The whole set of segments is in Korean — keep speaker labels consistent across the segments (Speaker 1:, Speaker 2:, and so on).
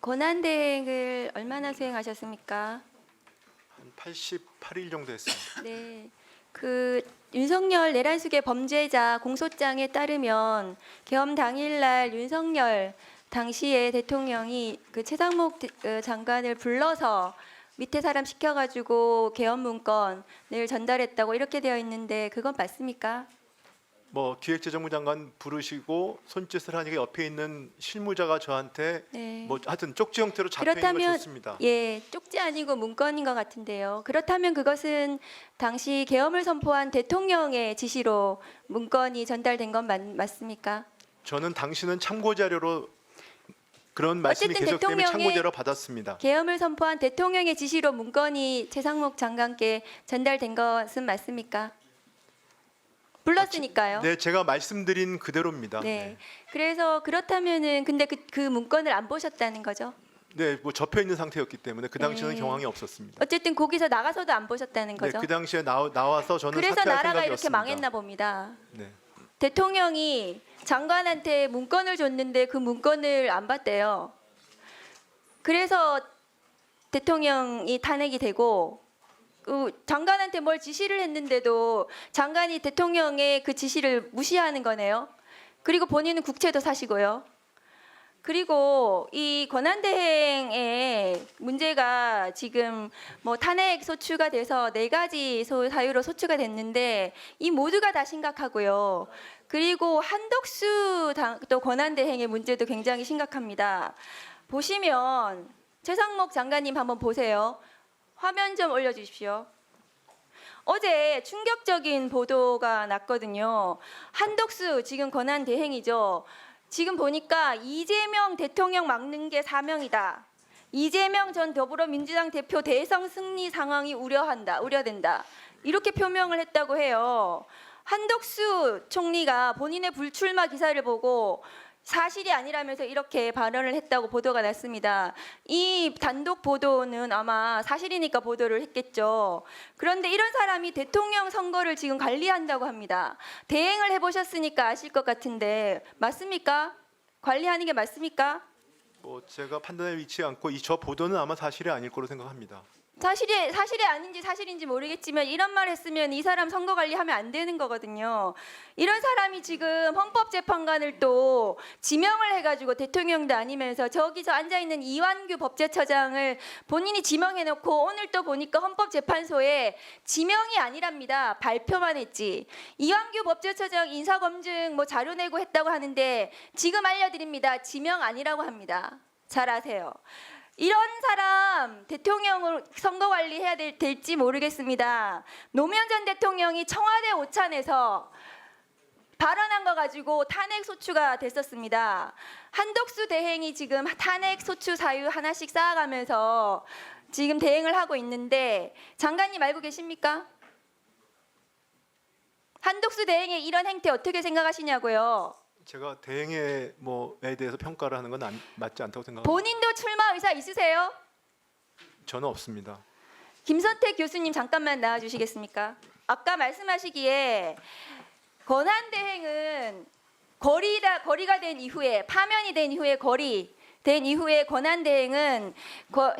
Speaker 1: 권한대행을 얼마나 수행하셨습니까?
Speaker 2: 한 88일 정도 했습니다.
Speaker 1: 네. 그 윤석열 내란숙의 범죄자 공소장에 따르면 계엄 당일날 윤석열 당시에 대통령이 그 최상목 장관을 불러서 밑에 사람 시켜가지고 계엄 문건을 전달했다고 이렇게 되어 있는데 그건 맞습니까?
Speaker 2: 뭐 기획재정부 장관 부르시고 손짓을 하니까 옆에 있는 실무자가 저한테
Speaker 1: 네.
Speaker 2: 뭐 하여튼 쪽지 형태로 잡혀 있는 걸
Speaker 1: 그렇다면
Speaker 2: 줬습니다.
Speaker 1: 예, 쪽지 아니고 문건인 것 같은데요. 그렇다면 그것은 당시 계엄을 선포한 대통령의 지시로 문건이 전달된 건 맞습니까?
Speaker 2: 저는 당신은 참고 자료로 그런 말씀이
Speaker 1: 어쨌든
Speaker 2: 계속 때문에 참고
Speaker 1: 대통령의
Speaker 2: 자료 받았습니다.
Speaker 1: 계엄을 선포한 대통령의 지시로 문건이 최상목 장관께 전달된 것은 맞습니까? 불렀으니까요.
Speaker 2: 네, 제가 말씀드린 그대로입니다.
Speaker 1: 네. 그래서 그렇다면은 근데 그 문건을 안 보셨다는 거죠?
Speaker 2: 네, 뭐 접혀 있는 상태였기 때문에 그 당시에는
Speaker 1: 네.
Speaker 2: 경황이 없었습니다.
Speaker 1: 어쨌든 거기서 나가서도 안 보셨다는
Speaker 2: 네,
Speaker 1: 거죠?
Speaker 2: 그 당시에 나와서 저는
Speaker 1: 그래서
Speaker 2: 사퇴할
Speaker 1: 나라가 이렇게
Speaker 2: 생각이었습니다.
Speaker 1: 망했나 봅니다.
Speaker 2: 네.
Speaker 1: 대통령이 장관한테 문건을 줬는데 그 문건을 안 봤대요. 그래서 대통령이 탄핵이 되고 장관한테 뭘 지시를 했는데도 장관이 대통령의 그 지시를 무시하는 거네요. 그리고 본인은 국채도 사시고요. 그리고 이 권한대행의 문제가 지금 뭐 탄핵 소추가 돼서 4가지 사유로 소추가 됐는데 이 모두가 다 심각하고요. 그리고 한덕수 또 권한대행의 문제도 굉장히 심각합니다. 보시면 최상목 장관님 한번 보세요. 화면 좀 올려주십시오. 어제 충격적인 보도가 났거든요. 한덕수 지금 권한대행이죠. 지금 보니까 이재명 대통령 막는 게 사명이다. 이재명 전 더불어민주당 대표 대선 승리 상황이 우려된다. 이렇게 표명을 했다고 해요. 한덕수 총리가 본인의 불출마 기사를 보고 사실이 아니라면서 이렇게 발언을 했다고 보도가 났습니다. 이 단독 보도는 아마 사실이니까 보도를 했겠죠. 그런데 이런 사람이 대통령 선거를 지금 관리한다고 합니다. 대행을 해보셨으니까 아실 것 같은데 맞습니까? 관리하는 게 맞습니까?
Speaker 2: 뭐 제가 판단에 위치 않고 저 보도는 아마 사실이 아닐 거로 생각합니다.
Speaker 1: 사실이 아닌지 사실인지 모르겠지만 이런 말 했으면 이 사람 선거 관리하면 안 되는 거거든요. 이런 사람이 지금 헌법재판관을 또 지명을 해가지고 대통령도 아니면서 저기서 앉아있는 이완규 법제처장을 본인이 지명해놓고 오늘 또 보니까 헌법재판소에 지명이 아니랍니다. 발표만 했지. 이완규 법제처장 인사검증 뭐 자료 내고 했다고 하는데 지금 알려드립니다. 지명 아니라고 합니다. 잘 아세요. 이런 사람 대통령을 선거 관리해야 될지 모르겠습니다. 노무현 전 대통령이 청와대 오찬에서 발언한 거 가지고 탄핵 소추가 됐었습니다. 한덕수 대행이 지금 탄핵 소추 사유 하나씩 쌓아가면서 지금 대행을 하고 있는데 장관님 알고 계십니까? 한덕수 대행의 이런 행태 어떻게 생각하시냐고요?
Speaker 2: 제가 대행에 뭐에 대해서 평가를 하는 건 맞지 않다고 생각합니다.
Speaker 1: 본인도 출마 의사 있으세요?
Speaker 2: 저는 없습니다.
Speaker 1: 김선택 교수님 잠깐만 나와주시겠습니까? 아까 말씀하시기에 권한대행은 거리가 된 이후에 파면이 된 이후에 된 이후에 권한대행은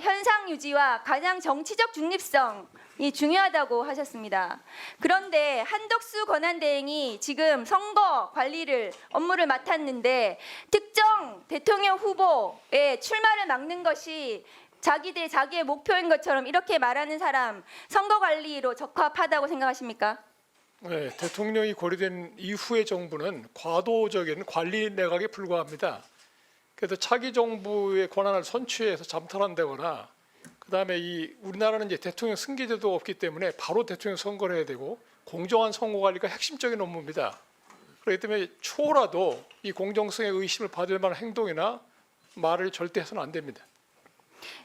Speaker 1: 현상 유지와 가장 정치적 중립성이 중요하다고 하셨습니다. 그런데 한덕수 권한대행이 지금 선거 관리를 업무를 맡았는데 특정 대통령 후보의 출마를 막는 것이 자기의 목표인 것처럼 이렇게 말하는 사람 선거 관리로 적합하다고 생각하십니까?
Speaker 3: 네, 대통령이 고려된 이후의 정부는 과도적인 관리 내각에 불과합니다. 그래서 차기 정부의 권한을 선취해서 잠탈한다거나 그다음에 우리나라는 이제 대통령 승계제도 없기 때문에 바로 대통령 선거를 해야 되고 공정한 선거 관리가 핵심적인 업무입니다. 그렇기 때문에 초라도 이 공정성의 의심을 받을 만한 행동이나 말을 절대 해서는 안 됩니다.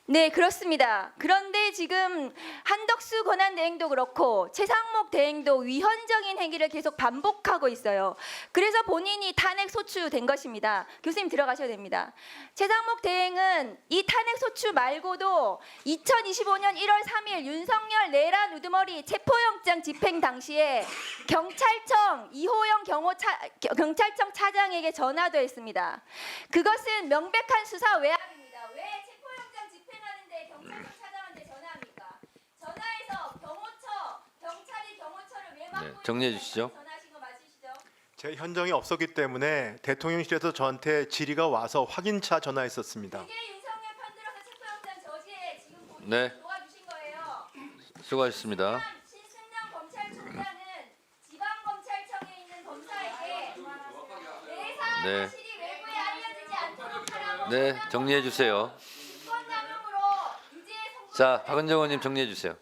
Speaker 1: 네, 그렇습니다. 그런데 지금 한덕수 권한대행도 그렇고 최상목 대행도 위헌적인 행위를 계속 반복하고 있어요. 그래서 본인이 탄핵 소추된 것입니다. 교수님 들어가셔야 됩니다. 최상목 대행은 이 탄핵 소추 말고도 2025년 1월 3일 윤석열 내란 우두머리 체포영장 집행 당시에 경찰청 이호영 경찰청 차장에게 전화도 했습니다. 그것은 명백한 수사 외압입니다. 왜
Speaker 4: 네, 정리해 주시죠.
Speaker 1: 전화하신 거 맞으시죠?
Speaker 2: 제 현정이 없었기 때문에 대통령실에서 저한테 질의가 와서 확인차 전화했었습니다.
Speaker 1: 이게 윤석열 편들어서 체포영장 저지에 지금 본인이
Speaker 4: 네.
Speaker 1: 도와주신 거예요.
Speaker 4: 수고하셨습니다.
Speaker 1: 신승남 검찰총장은 지방검찰청에 있는 검사에게 내사
Speaker 4: 네.
Speaker 1: 사실이 외부에 알려지지 않도록 하라고
Speaker 4: 네, 정리해 주세요.
Speaker 1: 직권남용으로 유죄에 선고.
Speaker 4: 자, 박은정 의원님 정리해 주세요.